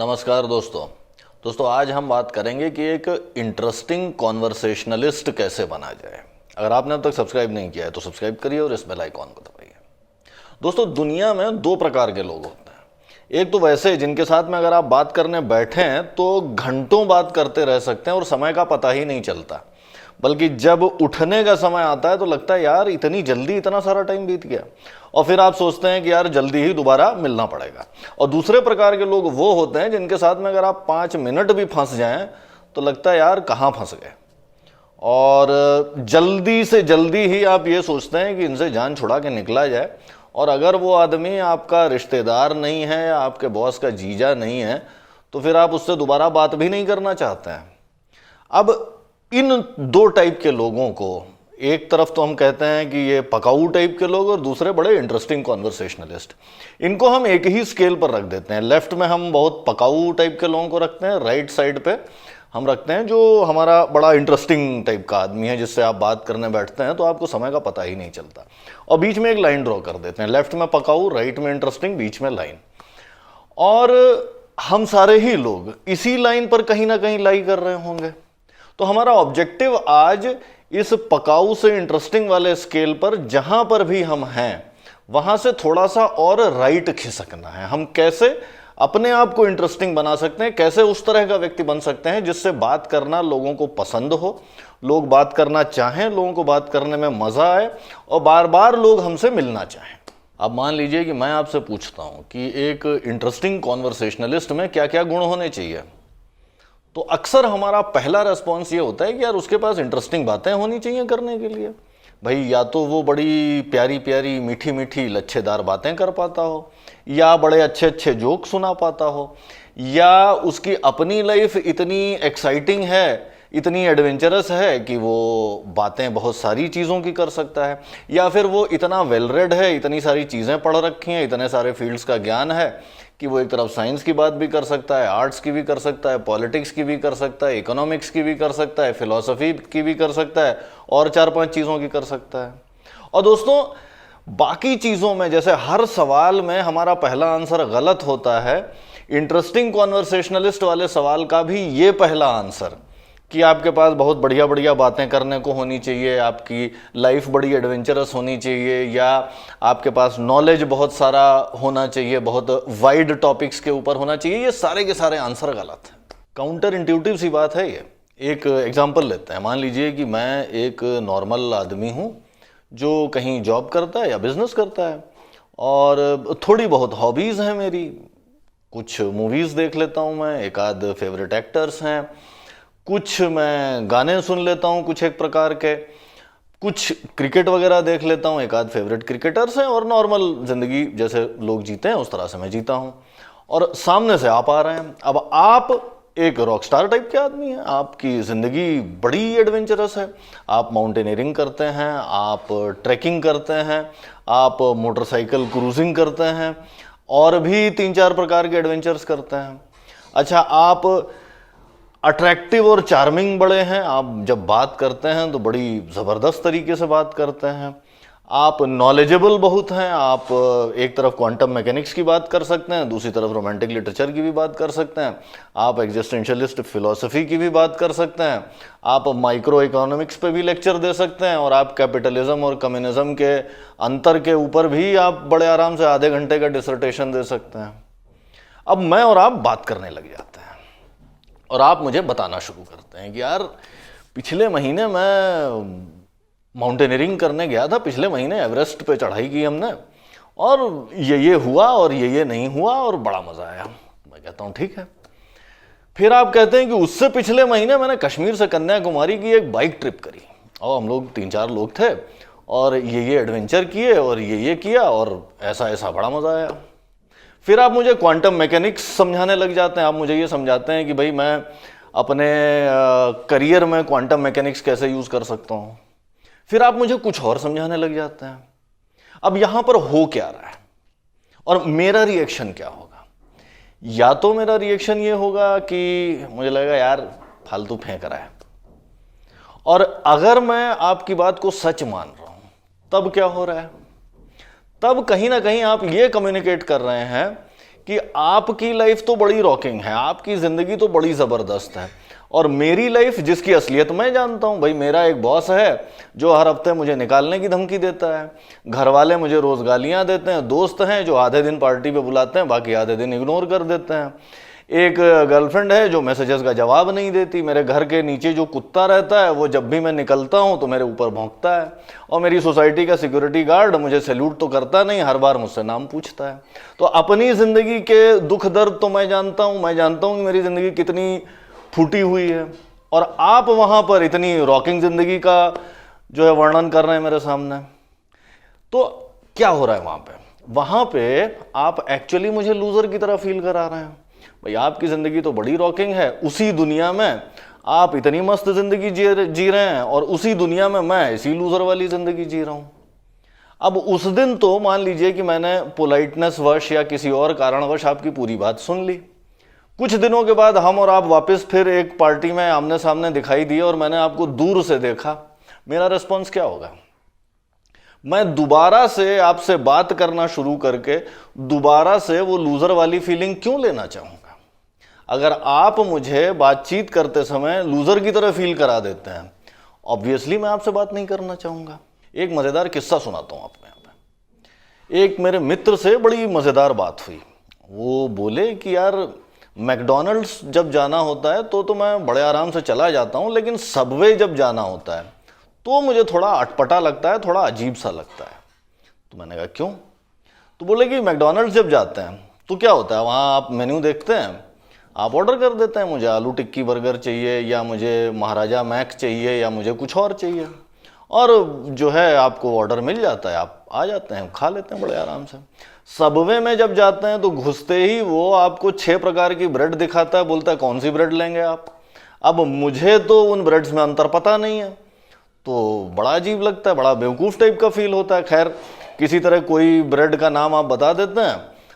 नमस्कार दोस्तों आज हम बात करेंगे कि एक इंटरेस्टिंग कॉन्वर्सेशनलिस्ट कैसे बना जाए। अगर आपने अब तक सब्सक्राइब नहीं किया है तो सब्सक्राइब करिए और इस बेल आइकॉन को दबाइए। दोस्तों, दुनिया में दो प्रकार के लोग होते हैं। एक तो वैसे जिनके साथ में अगर आप बात करने बैठे हैं तो घंटों बात करते रह सकते हैं और समय का पता ही नहीं चलता, बल्कि जब उठने का समय आता है तो लगता है यार इतनी जल्दी इतना सारा टाइम बीत गया, और फिर आप सोचते हैं कि यार जल्दी ही दोबारा मिलना पड़ेगा। और दूसरे प्रकार के लोग वो होते हैं जिनके साथ में अगर आप 5 मिनट भी फंस जाएं तो लगता है यार कहाँ फंस गए, और जल्दी से जल्दी ही आप ये सोचते हैं कि इनसे जान छुड़ा के निकला जाए। और अगर वो आदमी आपका रिश्तेदार नहीं है या आपके बॉस का जीजा नहीं है तो फिर आप उससे दोबारा बात भी नहीं करना चाहते हैं। अब इन दो टाइप के लोगों को, एक तरफ तो हम कहते हैं कि ये पकाऊ टाइप के लोग और दूसरे बड़े इंटरेस्टिंग कॉन्वर्सेशनलिस्ट, इनको हम एक ही स्केल पर रख देते हैं। लेफ्ट में हम बहुत पकाऊ टाइप के लोगों को रखते हैं, राइट साइड पे हम रखते हैं जो हमारा बड़ा इंटरेस्टिंग टाइप का आदमी है जिससे आप बात करने बैठते हैं तो आपको समय का पता ही नहीं चलता। और बीच में एक लाइन ड्रॉ कर देते हैं, लेफ्ट में पकाऊ, राइट में इंटरेस्टिंग, बीच में लाइन। और हम सारे ही लोग इसी लाइन पर कहीं ना कहीं लाई कर रहे होंगे। तो हमारा ऑब्जेक्टिव आज इस पकाऊ से इंटरेस्टिंग वाले स्केल पर जहां पर भी हम हैं वहां से थोड़ा सा और राइट खिसकना है। हम कैसे अपने आप को इंटरेस्टिंग बना सकते हैं, कैसे उस तरह का व्यक्ति बन सकते हैं जिससे बात करना लोगों को पसंद हो, लोग बात करना चाहें, लोगों को बात करने में मजा आए और बार बार लोग हमसे मिलना चाहें। अब मान लीजिए कि मैं आपसे पूछता हूं कि एक इंटरेस्टिंग कॉन्वर्सेशनलिस्ट में क्या क्या गुण होने चाहिए, तो अक्सर हमारा पहला रेस्पॉन्स ये होता है कि यार उसके पास इंटरेस्टिंग बातें होनी चाहिए करने के लिए। भाई या तो वो बड़ी प्यारी प्यारी मीठी मीठी लच्छेदार बातें कर पाता हो, या बड़े अच्छे अच्छे जोक सुना पाता हो, या उसकी अपनी लाइफ इतनी एक्साइटिंग है, इतनी एडवेंचरस है कि वो बातें बहुत सारी चीज़ों की कर सकता है, या फिर वो इतना वेल रेड है, इतनी सारी चीज़ें पढ़ रखी हैं, इतने सारे फील्ड्स का ज्ञान है कि वो एक तरफ साइंस की बात भी कर सकता है, आर्ट्स की भी कर सकता है, पॉलिटिक्स की भी कर सकता है, इकोनॉमिक्स की भी कर सकता है, फिलॉसफी की भी कर सकता है और 4-5 चीज़ों की कर सकता है। और दोस्तों, बाकी चीज़ों में जैसे हर सवाल में हमारा पहला आंसर गलत होता है, इंटरेस्टिंग कॉन्वर्सेशनलिस्ट वाले सवाल का भी ये पहला आंसर कि आपके पास बहुत बढ़िया बढ़िया बातें करने को होनी चाहिए, आपकी लाइफ बड़ी एडवेंचरस होनी चाहिए, या आपके पास नॉलेज बहुत सारा होना चाहिए, बहुत वाइड टॉपिक्स के ऊपर होना चाहिए, ये सारे के सारे आंसर गलत हैं। काउंटर इंट्यूटिव सी बात है ये। एक एग्जांपल लेते हैं। मान लीजिए कि मैं एक नॉर्मल आदमी हूँ जो कहीं जॉब करता है या बिजनेस करता है, और थोड़ी बहुत हॉबीज़ हैं मेरी। कुछ मूवीज़ देख लेता हूँ मैं, एक आध फेवरेट एक्टर्स हैं, कुछ मैं गाने सुन लेता हूँ कुछ एक प्रकार के, कुछ क्रिकेट वगैरह देख लेता हूँ, एक आध फेवरेट क्रिकेटर्स हैं, और नॉर्मल ज़िंदगी जैसे लोग जीते हैं उस तरह से मैं जीता हूँ। और सामने से आप आ रहे हैं। अब आप एक रॉक स्टार टाइप के आदमी हैं, आपकी ज़िंदगी बड़ी एडवेंचरस है, आप माउंटेनियरिंग करते हैं, आप ट्रैकिंग करते हैं, आप मोटरसाइकिल क्रूजिंग करते हैं, और भी 3-4 प्रकार के एडवेंचर्स करते हैं। अच्छा, आप अट्रैक्टिव और चार्मिंग बड़े हैं, आप जब बात करते हैं तो बड़ी ज़बरदस्त तरीके से बात करते हैं, आप नॉलेजेबल बहुत हैं, आप एक तरफ क्वांटम मैकेनिक्स की बात कर सकते हैं, दूसरी तरफ रोमांटिक लिटरेचर की भी बात कर सकते हैं, आप एग्जिस्टेंशियलिस्ट फिलोसफी की भी बात कर सकते हैं, आप माइक्रो इकोनॉमिक्स पे भी लेक्चर दे सकते हैं, और आप कैपिटलिज्म और कम्युनिज्म के अंतर के ऊपर भी आप बड़े आराम से आधे घंटे का डिसर्टेशन दे सकते हैं। अब मैं और आप बात करने लग जाते हैं और आप मुझे बताना शुरू करते हैं कि यार पिछले महीने मैं माउंटेनियरिंग करने गया था, पिछले महीने एवरेस्ट पे चढ़ाई की हमने, और ये हुआ और ये नहीं हुआ और बड़ा मज़ा आया। मैं कहता हूँ ठीक है। फिर आप कहते हैं कि उससे पिछले महीने मैंने कश्मीर से कन्याकुमारी की एक बाइक ट्रिप करी, और हम लोग 3-4 लोग थे, और ये एडवेंचर किए और ये किया और ऐसा ऐसा बड़ा मज़ा आया। फिर आप मुझे क्वांटम मैकेनिक्स समझाने लग जाते हैं, आप मुझे ये समझाते हैं कि भाई मैं अपने करियर में क्वांटम मैकेनिक्स कैसे यूज़ कर सकता हूँ। फिर आप मुझे कुछ और समझाने लग जाते हैं। अब यहाँ पर हो क्या रहा है और मेरा रिएक्शन क्या होगा? या तो मेरा रिएक्शन ये होगा कि मुझे लगेगा यार फालतू फेंक रहा है, और अगर मैं आपकी बात को सच मान रहा हूँ तब क्या हो रहा है? तब कहीं ना कहीं आप ये कम्युनिकेट कर रहे हैं कि आपकी लाइफ तो बड़ी रॉकिंग है, आपकी जिंदगी तो बड़ी जबरदस्त है, और मेरी लाइफ जिसकी असलियत मैं जानता हूं। भाई मेरा एक बॉस है जो हर हफ्ते मुझे निकालने की धमकी देता है, घर वाले मुझे रोज गालियां देते हैं, दोस्त हैं जो आधे दिन पार्टी पे बुलाते हैं बाकी आधे दिन इग्नोर कर देते हैं, एक गर्लफ्रेंड है जो मैसेजेस का जवाब नहीं देती, मेरे घर के नीचे जो कुत्ता रहता है वो जब भी मैं निकलता हूं तो मेरे ऊपर भौंकता है, और मेरी सोसाइटी का सिक्योरिटी गार्ड मुझे सैल्यूट तो करता नहीं, हर बार मुझसे नाम पूछता है। तो अपनी जिंदगी के दुख दर्द तो मैं जानता हूं कि मेरी जिंदगी कितनी फूटी हुई है, और आप वहां पर इतनी रॉकिंग जिंदगी का जो है वर्णन कर रहे हैं मेरे सामने। तो क्या हो रहा है वहां पे आप एक्चुअली मुझे लूजर की तरह फील करा रहे हैं। भाई आपकी जिंदगी तो बड़ी रॉकिंग है, उसी दुनिया में आप इतनी मस्त जिंदगी जी रहे हैं, और उसी दुनिया में मैं इसी लूजर वाली जिंदगी जी रहा हूं। अब उस दिन तो मान लीजिए कि मैंने पोलाइटनेस वश या किसी और कारणवश आपकी पूरी बात सुन ली, कुछ दिनों के बाद हम और आप वापस फिर एक पार्टी में आमने सामने दिखाई दिए और मैंने आपको दूर से देखा, मेरा रिस्पॉन्स क्या होगा? मैं दोबारा से आपसे बात करना शुरू करके दोबारा से वो लूजर वाली फीलिंग क्यों लेना चाहूंगा? अगर आप मुझे बातचीत करते समय लूजर की तरह फील करा देते हैं, ऑब्वियसली मैं आपसे बात नहीं करना चाहूंगा। एक मजेदार किस्सा सुनाता हूं आपको यहाँ पे। एक मेरे मित्र से बड़ी मजेदार बात हुई। वो बोले कि यार मैकडॉनल्ड्स जब जाना होता है तो मैं बड़े आराम से चला जाता हूं, लेकिन सबवे जब जाना होता है तो मुझे थोड़ा अटपटा लगता है, थोड़ा अजीब सा लगता है। तो मैंने कहा क्यों? तो बोले कि मैकडॉनल्ड्स जब जाते हैं तो क्या होता है, वहाँ आप मेन्यू देखते हैं, आप ऑर्डर कर देते हैं, मुझे आलू टिक्की बर्गर चाहिए, या मुझे महाराजा मैक चाहिए, या मुझे कुछ और चाहिए, और जो है आपको ऑर्डर मिल जाता है, आप आ जाते हैं, खा लेते हैं बड़े आराम से। सबवे में जब जाते हैं तो घुसते ही वो आपको 6 प्रकार की ब्रेड दिखाता है, बोलता है कौन सी ब्रेड लेंगे आप। अब मुझे तो उन ब्रेड्स में अंतर पता नहीं है, तो बड़ा अजीब लगता है, बड़ा बेवकूफ़ टाइप का फील होता है। खैर किसी तरह कोई ब्रेड का नाम आप बता देते हैं,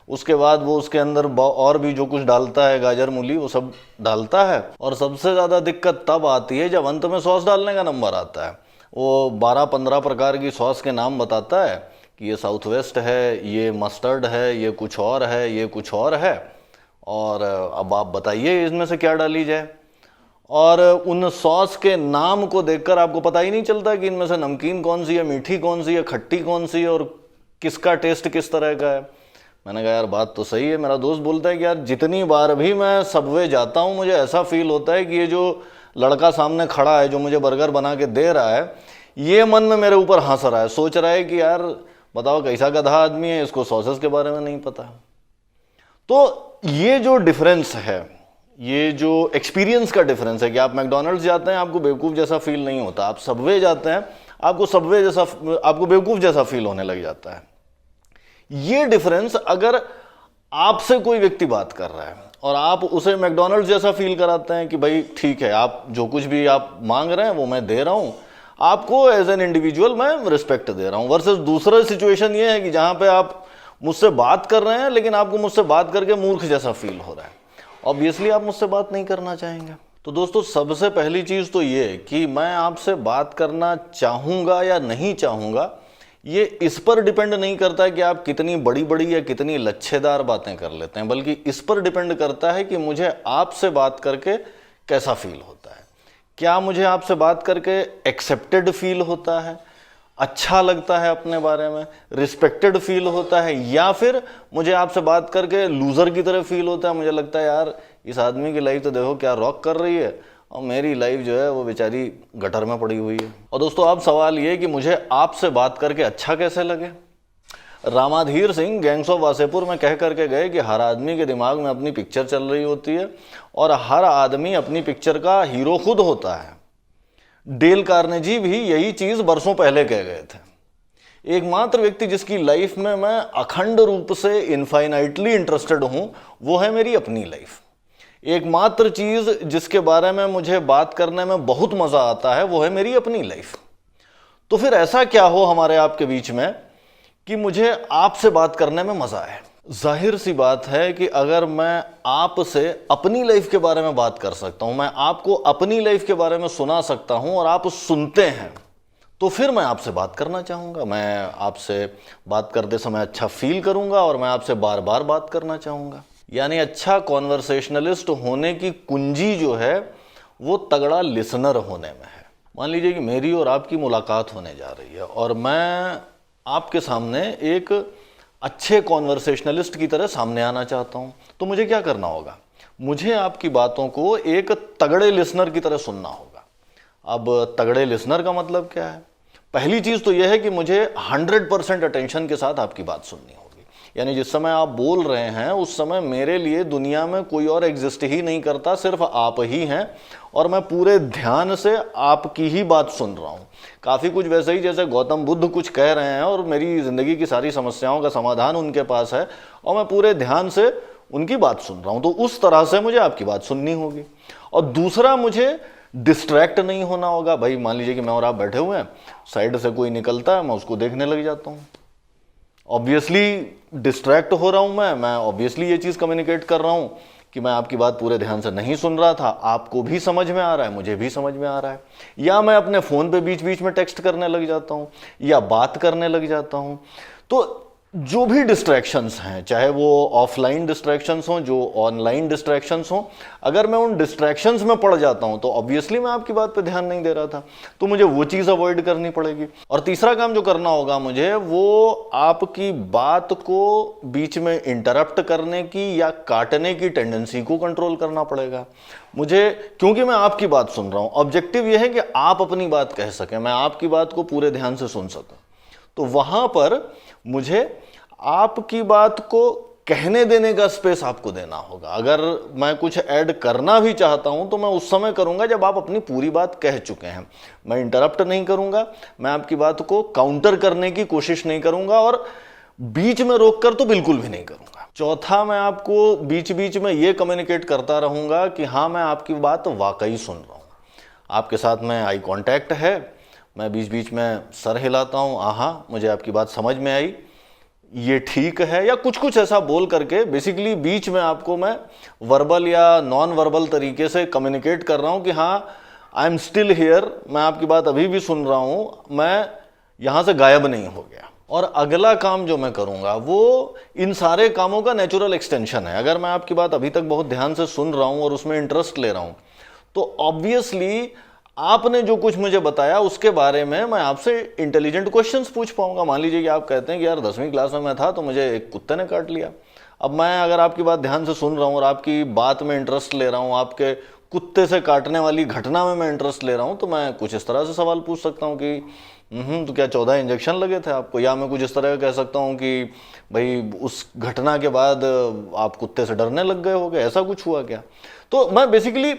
उसके बाद वो उसके अंदर और भी जो कुछ डालता है, गाजर मूली वो सब डालता है, और सबसे ज़्यादा दिक्कत तब आती है जब अंत में सॉस डालने का नंबर आता है। वो 12-15 प्रकार की सॉस के नाम बताता है कि ये साउथ वेस्ट है, ये मस्टर्ड है, ये कुछ और है, ये कुछ और है, और अब आप बताइए इसमें से क्या डाली जाए। और उन सॉस के नाम को देखकर आपको पता ही नहीं चलता कि इनमें से नमकीन कौन सी है, मीठी कौन सी है, खट्टी कौन सी है, और किसका टेस्ट किस तरह का है। मैंने कहा यार बात तो सही है। मेरा दोस्त बोलता है कि यार जितनी बार भी मैं सबवे जाता हूँ मुझे ऐसा फील होता है कि ये जो लड़का सामने खड़ा है जो मुझे बर्गर बना के दे रहा है, ये मन में मेरे ऊपर हंस रहा है, सोच रहा है कि यार बताओ कैसा गधा आदमी है, इसको सॉसेस के बारे में नहीं पता। तो ये जो डिफरेंस है, ये जो एक्सपीरियंस का डिफरेंस है कि आप मैकडॉनल्ड्स जाते हैं आपको बेवकूफ़ जैसा फील नहीं होता, आप सबवे जाते हैं आपको बेवकूफ़ जैसा फील होने लग जाता है। ये डिफरेंस अगर आपसे कोई व्यक्ति बात कर रहा है और आप उसे मैकडॉनल्ड्स जैसा फील कराते हैं कि भाई ठीक है, आप जो कुछ भी आप मांग रहे हैं वो मैं दे रहा हूं, आपको एज एन इंडिविजुअल मैं रिस्पेक्ट दे रहा हूं, वर्सेस दूसरा सिचुएशन ये है कि जहां पे आप मुझसे बात कर रहे हैं लेकिन आपको मुझसे बात करके मूर्ख जैसा फील हो रहा है, ऑब्वियसली आप मुझसे बात नहीं करना चाहेंगे। तो दोस्तों सबसे पहली चीज तो ये कि मैं आपसे बात करना चाहूंगा या नहीं चाहूंगा, ये इस पर डिपेंड नहीं करता है कि आप कितनी बड़ी बड़ी या कितनी लच्छेदार बातें कर लेते हैं, बल्कि इस पर डिपेंड करता है कि मुझे आपसे बात करके कैसा फील होता है। क्या मुझे आपसे बात करके एक्सेप्टेड फील होता है, अच्छा लगता है, अपने बारे में रिस्पेक्टेड फील होता है, या फिर मुझे आपसे बात करके लूजर की तरह फील होता है, मुझे लगता है यार इस आदमी की लाइफ तो देखो क्या रॉक कर रही है और मेरी लाइफ जो है वो बेचारी गटर में पड़ी हुई है। और दोस्तों अब सवाल ये कि मुझे आपसे बात करके अच्छा कैसे लगे। रामाधीर सिंह गैंग्स ऑफ वासेपुर में कह करके गए कि हर आदमी के दिमाग में अपनी पिक्चर चल रही होती है और हर आदमी अपनी पिक्चर का हीरो खुद होता है। डेल कार्नेगी भी यही चीज बरसों पहले कह गए थे। एकमात्र व्यक्ति जिसकी लाइफ में मैं अखंड रूप से इनफाइनाइटली इंटरेस्टेड हूं वो है मेरी अपनी लाइफ। एकमात्र चीज जिसके बारे में मुझे बात करने में बहुत मजा आता है वो है मेरी अपनी लाइफ। तो फिर ऐसा क्या हो हमारे आपके बीच में कि मुझे आपसे बात करने में मजा आए। जाहिर सी बात है कि अगर मैं आपसे अपनी लाइफ के बारे में बात कर सकता हूं, मैं आपको अपनी लाइफ के बारे में सुना सकता हूं और आप सुनते हैं, तो फिर मैं आपसे बात करना चाहूँगा, मैं आपसे बात करते समय अच्छा फील करूँगा और मैं आपसे बार बार बात करना चाहूँगा। यानी अच्छा कॉन्वर्सेशनलिस्ट होने की कुंजी जो है वो तगड़ा लिसनर होने में है। मान लीजिए कि मेरी और आपकी मुलाकात होने जा रही है और मैं आपके सामने एक अच्छे कॉन्वर्सेशनलिस्ट की तरह सामने आना चाहता हूँ, तो मुझे क्या करना होगा? मुझे आपकी बातों को एक तगड़े लिसनर की तरह सुनना होगा। अब तगड़े लिसनर का मतलब क्या है? पहली चीज़ तो यह है कि मुझे 100% अटेंशन के साथ आपकी बात सुननी होगी। यानी जिस समय आप बोल रहे हैं उस समय मेरे लिए दुनिया में कोई और एग्जिस्ट ही नहीं करता, सिर्फ आप ही हैं और मैं पूरे ध्यान से आपकी ही बात सुन रहा हूँ। काफ़ी कुछ वैसे ही जैसे गौतम बुद्ध कुछ कह रहे हैं और मेरी ज़िंदगी की सारी समस्याओं का समाधान उनके पास है और मैं पूरे ध्यान से उनकी बात सुन रहा हूँ। तो उस तरह से मुझे आपकी बात सुननी होगी। और दूसरा, मुझे डिस्ट्रैक्ट नहीं होना होगा। भाई मान लीजिए कि मैं और आप बैठे हुए हैं, साइड से कोई निकलता है, मैं उसको देखने लग जाता हूँ। ऑब्वियसली डिस्ट्रैक्ट हो रहा हूँ मैं ऑब्वियसली ये चीज़ कम्युनिकेट कर रहा हूँ कि मैं आपकी बात पूरे ध्यान से नहीं सुन रहा था, आपको भी समझ में आ रहा है, मुझे भी समझ में आ रहा है। या मैं अपने फ़ोन पे बीच बीच में टेक्स्ट करने लग जाता हूँ या बात करने लग जाता हूँ। तो जो भी डिस्ट्रैक्शंस हैं, चाहे वो ऑफलाइन डिस्ट्रैक्शंस हों, जो ऑनलाइन डिस्ट्रैक्शंस हों, अगर मैं उन डिस्ट्रैक्शंस में पड़ जाता हूं तो ऑब्वियसली मैं आपकी बात पे ध्यान नहीं दे रहा था, तो मुझे वो चीज़ अवॉइड करनी पड़ेगी। और तीसरा काम जो करना होगा मुझे, वो आपकी बात को बीच में इंटरप्ट करने की या काटने की टेंडेंसी को कंट्रोल करना पड़ेगा मुझे, क्योंकि मैं आपकी बात सुन रहा हूं। ऑब्जेक्टिव यह है कि आप अपनी बात कह सकें, मैं आपकी बात को पूरे ध्यान से सुन सकूं। तो वहां पर मुझे आपकी बात को कहने देने का स्पेस आपको देना होगा। अगर मैं कुछ ऐड करना भी चाहता हूं तो मैं उस समय करूंगा जब आप अपनी पूरी बात कह चुके हैं। मैं इंटरप्ट नहीं करूंगा, मैं आपकी बात को काउंटर करने की कोशिश नहीं करूंगा और बीच में रोककर तो बिल्कुल भी नहीं करूंगा। चौथा, मैं आपको बीच बीच में ये कम्युनिकेट करता रहूंगा कि हाँ, मैं आपकी बात वाकई सुन रहा हूं। आपके साथ में आई कांटेक्ट है, मैं बीच बीच में सर हिलाता हूँ, आहा मुझे आपकी बात समझ में आई, ये ठीक है, या कुछ कुछ ऐसा बोल करके बेसिकली बीच में आपको मैं वर्बल या नॉन वर्बल तरीके से कम्युनिकेट कर रहा हूँ कि हाँ, आई एम स्टिल हियर, मैं आपकी बात अभी भी सुन रहा हूँ, मैं यहाँ से गायब नहीं हो गया। और अगला काम जो मैं करूँगा वो इन सारे कामों का नेचुरल एक्सटेंशन है। अगर मैं आपकी बात अभी तक बहुत ध्यान से सुन रहा हूँ और उसमें इंटरेस्ट ले रहा हूँ तो ऑब्वियसली आपने जो कुछ मुझे बताया उसके बारे में मैं आपसे इंटेलिजेंट क्वेश्चंस पूछ पाऊंगा। मान लीजिए कि आप कहते हैं कि यार 10वीं क्लास में मैं था तो मुझे एक कुत्ते ने काट लिया। अब मैं अगर आपकी बात ध्यान से सुन रहा हूँ और आपकी बात में इंटरेस्ट ले रहा हूँ, आपके कुत्ते से काटने वाली घटना में मैं इंटरेस्ट ले रहा हूँ, तो मैं कुछ इस तरह से सवाल पूछ सकता हूँ कि तो क्या 14 इंजेक्शन लगे थे आपको? या मैं कुछ इस तरह का कह सकता हूँ कि भाई उस घटना के बाद आप कुत्ते से डरने लग गए होगे, ऐसा कुछ हुआ क्या? तो मैं बेसिकली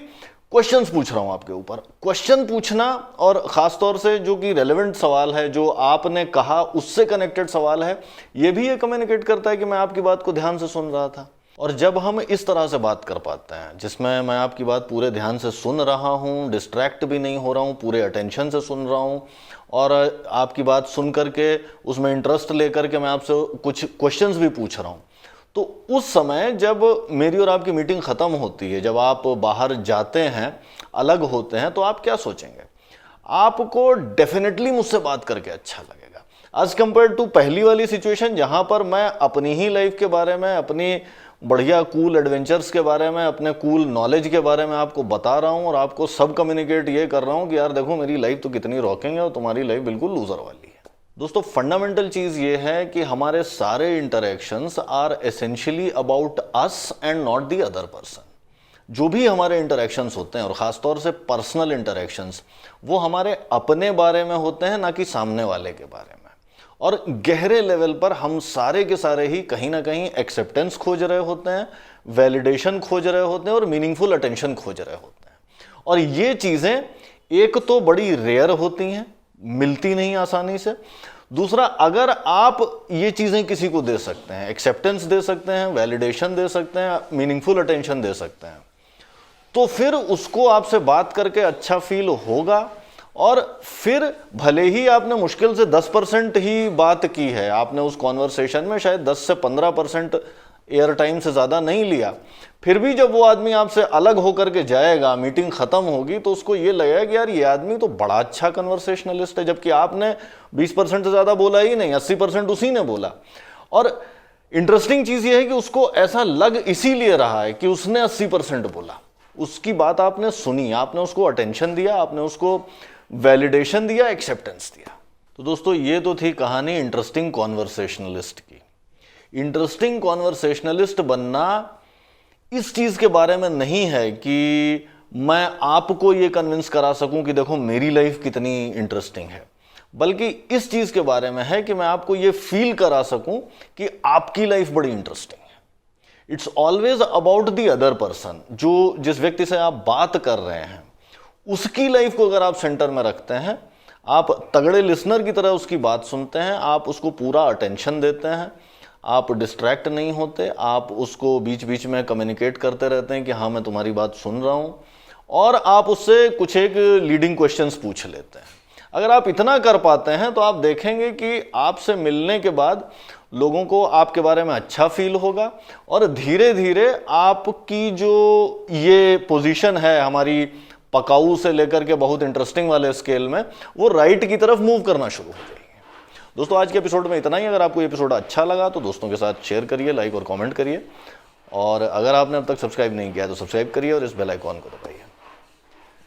क्वेश्चंस पूछ रहा हूं आपके ऊपर। क्वेश्चन पूछना और खासतौर से जो कि रेलेवेंट सवाल है, जो आपने कहा उससे कनेक्टेड सवाल है, ये भी ये कम्युनिकेट करता है कि मैं आपकी बात को ध्यान से सुन रहा था। और जब हम इस तरह से बात कर पाते हैं जिसमें मैं आपकी बात पूरे ध्यान से सुन रहा हूं, डिस्ट्रैक्ट भी नहीं हो रहा हूं, पूरे अटेंशन से सुन रहा हूं और आपकी बात सुन करके उसमें इंटरेस्ट लेकर के मैं आपसे कुछ क्वेश्चंस भी पूछ रहा हूं, तो उस समय जब मेरी और आपकी मीटिंग ख़त्म होती है, जब आप बाहर जाते हैं, अलग होते हैं, तो आप क्या सोचेंगे? आपको डेफिनेटली मुझसे बात करके अच्छा लगेगा एज कंपेयर टू पहली वाली सिचुएशन जहां पर मैं अपनी ही लाइफ के बारे में, अपनी बढ़िया कूल एडवेंचर्स के बारे में, अपने कूल नॉलेज के बारे में आपको बता रहा हूं और आपको सब कम्युनिकेट ये कर रहा हूं कि यार देखो मेरी लाइफ तो कितनी रॉकिंग है और तुम्हारी लाइफ बिल्कुल लूजर वाली है। दोस्तों, फंडामेंटल चीज ये है कि हमारे सारे interactions are essentially about us and not the other person. जो भी हमारे इंटरेक्शंस होते हैं और ख़ासतौर से पर्सनल इंटरेक्शंस, वो हमारे अपने बारे में होते हैं, ना कि सामने वाले के बारे में। और गहरे लेवल पर हम सारे के सारे ही कहीं ना कहीं एक्सेप्टेंस खोज रहे होते हैं, वैलिडेशन खोज रहे होते हैं और मीनिंगफुल अटेंशन खोज रहे होते हैं। और ये चीज़ें एक तो बड़ी रेयर होती हैं, मिलती नहीं आसानी से। दूसरा, अगर आप ये चीज़ें किसी को दे सकते हैं, एक्सेप्टेंस दे सकते हैं, वैलिडेशन दे सकते हैं, मीनिंगफुल अटेंशन दे सकते हैं, तो फिर उसको आपसे बात करके अच्छा फील होगा। और फिर भले ही आपने मुश्किल से 10% ही बात की है, आपने उस कॉन्वर्सेशन में शायद 10 से 15% एयर टाइम से ज़्यादा नहीं लिया, फिर भी जब वो आदमी आपसे अलग होकर के जाएगा, मीटिंग खत्म होगी, तो उसको ये लगेगा कि यार ये आदमी तो बड़ा अच्छा कन्वर्सेशनलिस्ट है, जबकि आपने 20% से ज़्यादा बोला ही नहीं, 80% उसी ने बोला। और इंटरेस्टिंग चीज़ ये है कि उसको ऐसा लग इसीलिए रहा है कि उसने 80% बोला, उसकी बात आपने सुनी, आपने उसको अटेंशन दिया, आपने उसको वैलिडेशन दिया, एक्सेप्टेंस दिया। तो दोस्तों ये तो थी कहानी इंटरेस्टिंग कॉन्वर्सेशनलिस्ट की। इंटरेस्टिंग कॉन्वर्सेशनलिस्ट बनना इस चीज के बारे में नहीं है कि मैं आपको ये कन्विंस करा सकूं कि देखो मेरी लाइफ कितनी इंटरेस्टिंग है, बल्कि इस चीज के बारे में है कि मैं आपको ये फील करा सकूं कि आपकी लाइफ बड़ी इंटरेस्टिंग है। It's always about the other person. जो जिस व्यक्ति से आप बात कर रहे हैं उसकी लाइफ को अगर आप सेंटर में रखते हैं, आप तगड़े लिसनर की तरह उसकी बात सुनते हैं, आप उसको पूरा अटेंशन देते हैं, आप डिस्ट्रैक्ट नहीं होते, आप उसको बीच बीच में कम्युनिकेट करते रहते हैं कि हाँ मैं तुम्हारी बात सुन रहा हूँ, और आप उससे कुछ एक लीडिंग क्वेश्चंस पूछ लेते हैं। अगर आप इतना कर पाते हैं तो आप देखेंगे कि आपसे मिलने के बाद लोगों को आपके बारे में अच्छा फील होगा, और धीरे धीरे आपकी जो ये पोजीशन है हमारी पकाऊ से लेकर के बहुत इंटरेस्टिंग वाले स्केल में, वो राइट की तरफ मूव करना शुरू हो जाएगी। दोस्तों आज के एपिसोड में इतना ही। अगर आपको एपिसोड अच्छा लगा तो दोस्तों के साथ शेयर करिए, लाइक और कमेंट करिए, और अगर आपने अब तक सब्सक्राइब नहीं किया तो सब्सक्राइब करिए और इस बेल आइकॉन को दबाइए।